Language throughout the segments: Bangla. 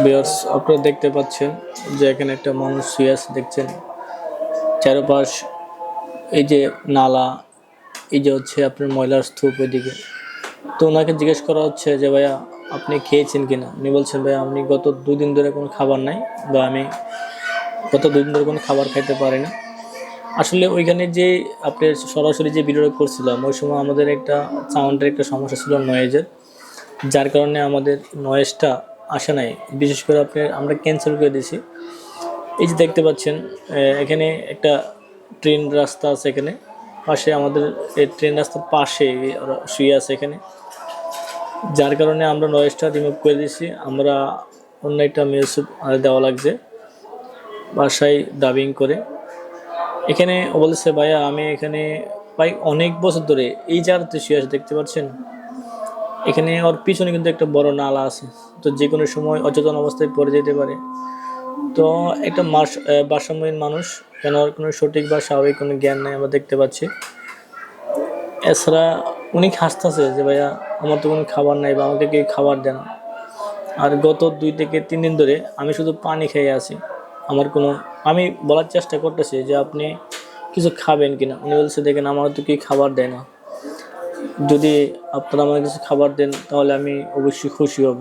ভিউয়ার্স, আপনারা দেখতে পাচ্ছেন যে এখানে একটা মানুষ শুয়ে আছে দেখছেন। চারপাশ এই যে নালা, এই যে হচ্ছে আপনার ময়লার স্তূপ ওইদিকে। তো ওনাকে জিজ্ঞেস করা হচ্ছে যে ভাইয়া আপনি খেয়েছেন কিনা। উনি বলছেন ভাইয়া আমি গত 2 দিন ধরে কোনো খাবার নাই, বা আমি গত 2 দিন ধরে কোনো খাবার খাইতে পারি না। আসলে ওইখানে যে আপনার সরাসরি যে ভিডিওটা করছিলাম ওই সময় আমাদের একটা সাউন্ডের একটা সমস্যা ছিল, নয়েজের, যার কারণে আমাদের নয়েজটা আসে নাই। বিশেষ করে আমরা ক্যান্সেল করে দিয়েছি। এই যে দেখতে পাচ্ছেন এখানে একটা ট্রেন রাস্তা আছে, এখানে পাশে আমাদের এই ট্রেন রাস্তার পাশে ওরা শুয়ে আছে এখানে, যার কারণে আমরা নয়েজটা রিমুভ করে দিয়েছি। আমরা অন্য একটা মিউজিক দেওয়া লাগছে বাসায় ডাবিং করে। এখানে ও বলেছে ভাইয়া আমি এখানে প্রায় অনেক বছর ধরে এই জায়গাতে শুয়ে আছে দেখতে পাচ্ছেন। এখানে ওর পিছনে কিন্তু একটা বড় নালা আছে, তো যে কোনো সময় অচেতন অবস্থায় পড়ে যেতে পারে। তো একটা ভারসাম্যহীন মানুষ, কেন ওর কোনো সঠিক বা স্বাভাবিক কোনো জ্ঞান নেই আমরা দেখতে পাচ্ছি। এছাড়া উনি হাসতেছে যে ভাইয়া আমার তো কোনো খাবার নাই বা আমাকে কেউ খাবার দেয় না। আর গত 2 থেকে 3 দিন ধরে আমি শুধু পানি খেয়ে আছি। আমি বলার চেষ্টা করতেছি যে আপনি কিছু খাবেন কিনা। উনি বলছে দেখেন আমার তো কেউ খাবার দেয় না, যদি আপনারা আমাকে কিছু খাবার দেন তাহলে আমি অবশ্যই খুশি হব।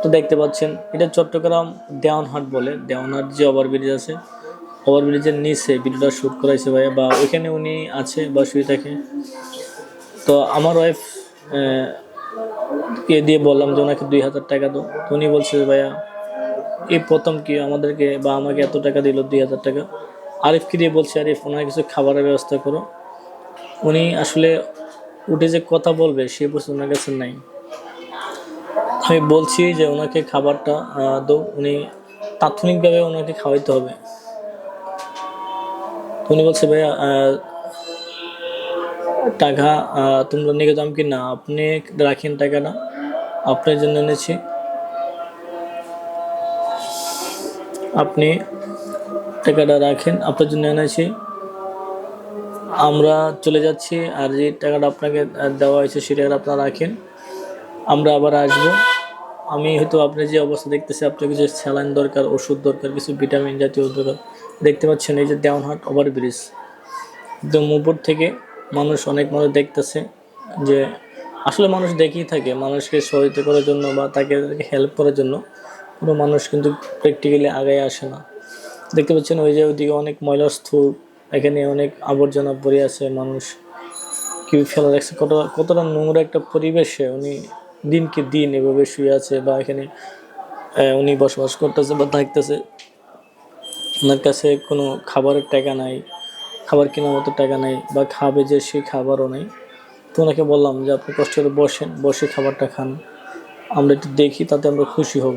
তো দেখতে পাচ্ছেন এটা চট্টগ্রাম দেওয়ানহাট বলে, দেওয়ানহাট যে ওভারব্রিজ আছে, ওভারব্রিজের নিচে ভিডিওটা শ্যুট করাইছে ভাইয়া, বা ওইখানে উনি আছে বা শুয়ে থাকে। তো আমার ওয়াইফ কে দিয়ে বললাম যে ওনাকে 2,000 টাকা দাও। তো উনি বলছে ভাইয়া এই প্রথম কি আমাদেরকে বা আমাকে এত টাকা দিল 2,000 টাকা। আরিফকে দিয়ে বলছে আরিফ ওনার কিছু খাবারের ব্যবস্থা করো। উনি আসলে উঠে যে কথা বলবে সে পর্যন্ত ওনার কাছে নাই। আমি বলছি যে ওনাকে খাবারটা দাও, উনি তাৎক্ষণিকভাবে ওনাকে খাওয়াইতে হবে। উনি বলছে ভাইয়া টাকা তোমরা নিয়ে যাও কি না, আপনি রাখেন টাকাটা, আপনার জন্য এনেছি, আপনি টাকাটা রাখেন, আপনার জন্য এনেছি। আমরা চলে যাচ্ছি, আর যে টাকাটা আপনাকে দেওয়া হয়েছে সেই টাকাটা আপনারা রাখেন, আমরা আবার আসবো। আমি হয়তো আপনি যে অবস্থা দেখতেছি আপনার কিছু স্যালাইন দরকার, ওষুধ দরকার, কিছু ভিটামিন জাতীয় দরকার। দেখতে পাচ্ছেন এই যে দেওয়ানহাট ওভারব্রিজ, একদম উপর থেকে অনেক মানুষ দেখতেছে। যে আসলে মানুষ দেখেই থাকে, মানুষকে সহায়তা করার জন্য বা তাকে হেল্প করার জন্য কোনো মানুষ কিন্তু প্র্যাকটিক্যালি আগে আসে না। দেখতে পাচ্ছেন ওই যে ওইদিকে অনেক ময়লার স্তূপ, এখানে অনেক আবর্জনা পড়ে আছে, মানুষ কি ফেলা রাখছে, কতটা নোংরা একটা পরিবেশে উনি দিনকে দিন এভাবে শুয়ে আছে, বা এখানে উনি বসবাস করতেছে বা থাকতেছে। ওনার কাছে কোনো খাবারের টাকা নাই, খাবার কেনার মতো টাকা নাই, বা খাবে যে সেই খাবারও নেই। তো ওনাকে বললাম যে আপনি কষ্ট করে বসে খাবারটা খান, আমরা একটু দেখি, তাতে আমরা খুশি হব।